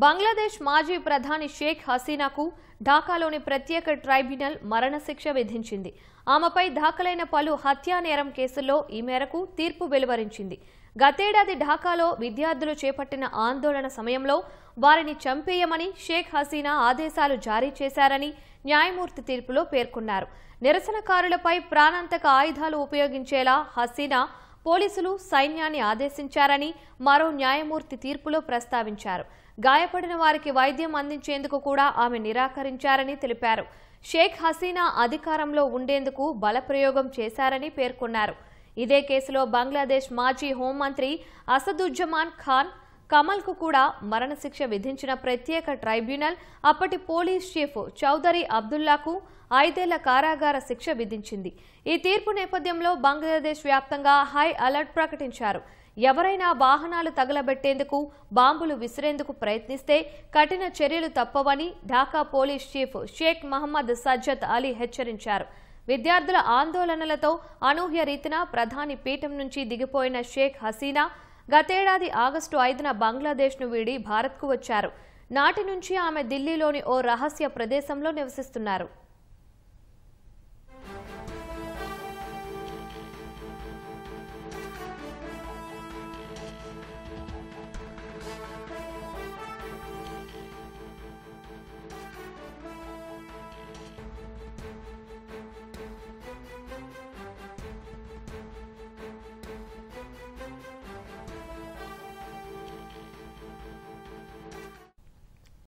బంగ్లాదేశ్ మాజీ ప్రధాని షేక్ హసీనాకు ఢాకాలోని ప్రత్యేక ట్రైబ్యునల్ మరణశిక్ష విధించింది. ఆమెపై దాఖలైన పలు హత్యా నేరం కేసుల్లో ఈ మేరకు తీర్పు వెలువరించింది. గతేడాది ఢాకాలో విద్యార్థులు చేపట్టిన ఆందోళన సమయంలో వారిని చంపేయమని షేక్ హసీనా ఆదేశాలు జారీ చేశారని న్యాయమూర్తి తీర్పులో పేర్కొన్నారు. నిరసనకారులపై ప్రాణాంతక ఆయుధాలు ఉపయోగించేలా హసీనా పోలీసులు సైన్యాన్ని ఆదేశించారని మరో న్యాయమూర్తి తీర్పులో ప్రస్తావించారు. గాయపడిన వారికి వైద్యం అందించేందుకు కూడా ఆమె నిరాకరించారని తెలిపారు. షేక్ హసీనా అధికారంలో ఉండేందుకు బలప్రయోగం చేశారని పేర్కొన్నారు. ఇదే కేసులో బంగ్లాదేశ్ మాజీ హోంమంత్రి అసదుజ్జమాన్ ఖాన్ కమల్కు కూడా మరణశిక్ష విధించిన ప్రత్యేక ట్రైబ్యునల్ అప్పటి పోలీస్ చీఫ్ చౌదరి అబ్దుల్లాకు 5 ఏళ్ల కారాగార శిక్ష విధించింది. ఈ తీర్పు నేపథ్యంలో బంగ్లాదేశ్ వ్యాప్తంగా హై అలర్ట్ ప్రకటించారు. ఎవరైనా వాహనాలు తగలబెట్టేందుకు, బాంబులు విసిరేందుకు ప్రయత్నిస్తే కఠిన చర్యలు తప్పవని ఢాకా పోలీస్ చీఫ్ షేక్ మహమ్మద్ సజ్జద్ అలీ హెచ్చరించారు. విద్యార్థుల ఆందోళనలతో అనూహ్య రీతిన ప్రధాని పీఠం నుంచి దిగిపోయిన షేక్ హసీనా గతేడాది ఆగస్టు 5న బంగ్లాదేశ్ను వీడి భారత్కు వచ్చారు. నాటి నుంచి ఆమె ఢిల్లీలోని ఓ రహస్య ప్రదేశంలో నివసిస్తున్నారు.